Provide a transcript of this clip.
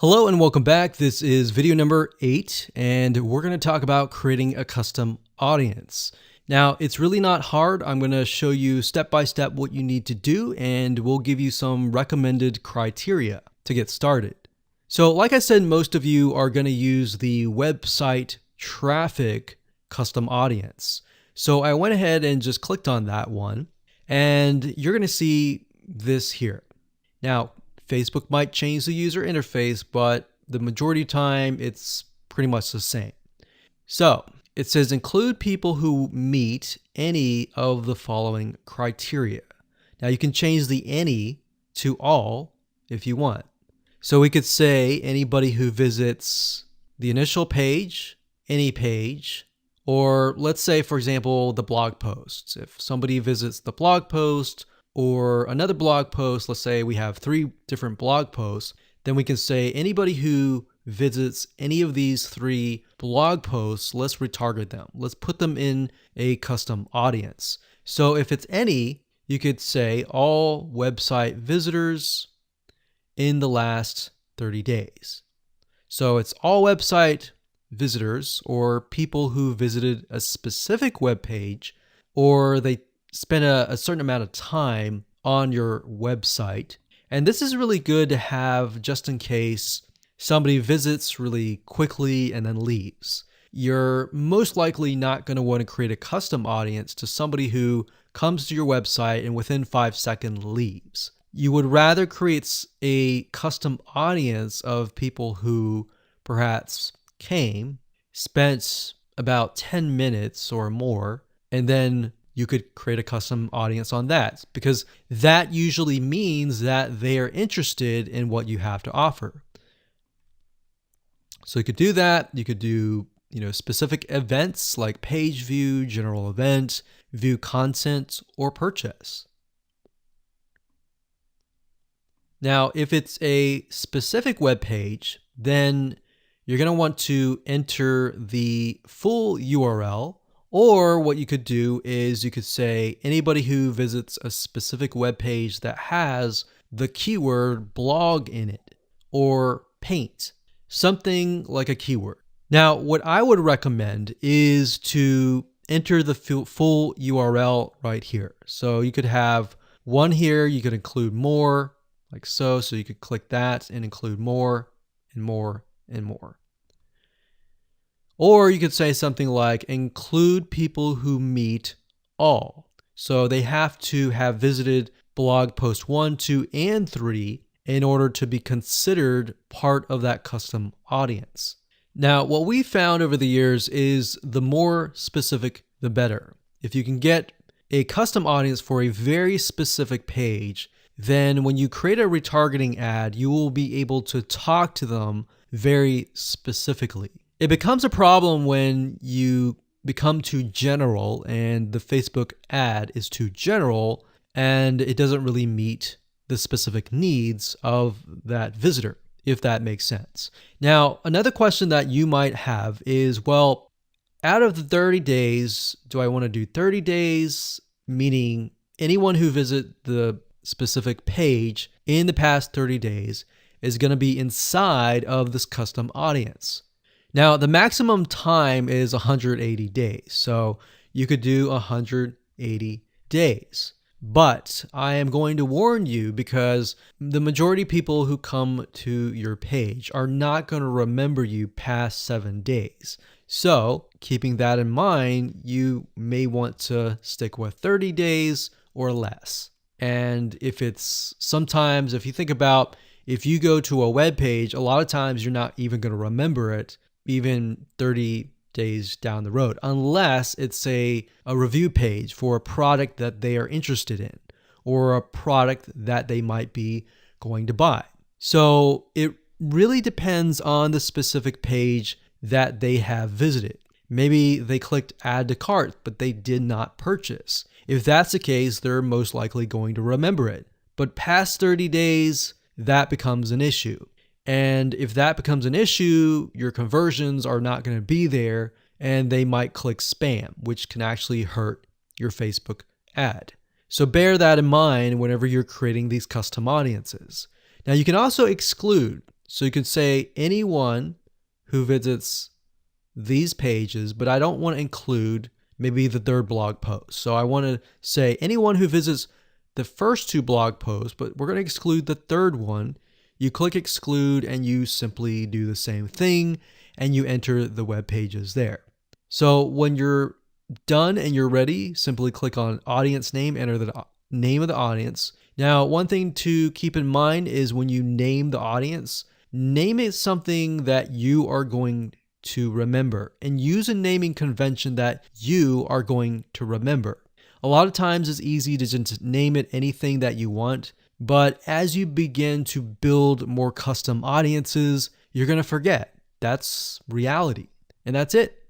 Hello and welcome back. This is video number 8, and we're going to talk about creating a custom audience. Now, it's really not hard. I'm going to show you step by step what you need to do, and we'll give you some recommended criteria to get started. So like I said, most of you are going to use the website traffic custom audience. So I went ahead and just clicked on that one, and you're going to see this here. Now, Facebook might change the user interface, but the majority of the time it's pretty much the same. So it says include people who meet any of the following criteria. Now you can change the any to all if you want. So we could say anybody who visits the initial page, any page, or let's say, for example, the blog posts. If somebody visits the blog post, or another blog post, let's say we have 3 different blog posts, then we can say anybody who visits any of these 3 blog posts, let's retarget them. Let's put them in a custom audience. So if it's any, you could say all website visitors in the last 30 days. So it's all website visitors or people who visited a specific web page, or they spend a certain amount of time on your website. And this is really good to have just in case somebody visits really quickly and then leaves. You're most likely not going to want to create a custom audience to somebody who comes to your website and within 5 seconds leaves. You would rather create a custom audience of people who perhaps came, spent about 10 minutes or more, and then you could create a custom audience on that, because that usually means that they are interested in what you have to offer. So you could do that. You could do, specific events like page view, general event, view content, or purchase. Now, if it's a specific web page, then you're going to want to enter the full URL. Or what you could do is you could say anybody who visits a specific web page that has the keyword blog in it or paint, something like a keyword. Now, what I would recommend is to enter the full URL right here. So you could have one here, you could include more like so. So you could click that and include more and more and more. Or you could say something like include people who meet all. So they have to have visited blog post 1, 2, and 3 in order to be considered part of that custom audience. Now, what we found over the years is the more specific, the better. If you can get a custom audience for a very specific page, then when you create a retargeting ad, you will be able to talk to them very specifically. It becomes a problem when you become too general and the Facebook ad is too general and it doesn't really meet the specific needs of that visitor, if that makes sense. Now, another question that you might have is, well, out of the 30 days, do I want to do 30 days, meaning anyone who visits the specific page in the past 30 days is going to be inside of this custom audience? Now, the maximum time is 180 days, so you could do 180 days. But I am going to warn you because the majority of people who come to your page are not going to remember you past 7 days. So, keeping that in mind, you may want to stick with 30 days or less. And if you think about, if you go to a web page, a lot of times you're not even going to remember it even 30 days down the road, unless it's a review page for a product that they are interested in or a product that they might be going to buy. So it really depends on the specific page that they have visited. Maybe they clicked add to cart, but they did not purchase. If that's the case, they're most likely going to remember it. But past 30 days, that becomes an issue. And if that becomes an issue, your conversions are not going to be there and they might click spam, which can actually hurt your Facebook ad. So bear that in mind whenever you're creating these custom audiences. Now you can also exclude. So you could say anyone who visits these pages, but I don't want to include maybe the third blog post. So I want to say anyone who visits the first two blog posts, but we're going to exclude the third one. You click exclude and you simply do the same thing and you enter the web pages there. So when you're done and you're ready, simply click on audience name, enter the name of the audience. Now, one thing to keep in mind is when you name the audience, name it something that you are going to remember and use a naming convention that you are going to remember. A lot of times it's easy to just name it anything that you want, but as you begin to build more custom audiences, you're going to forget. That's reality. And that's it.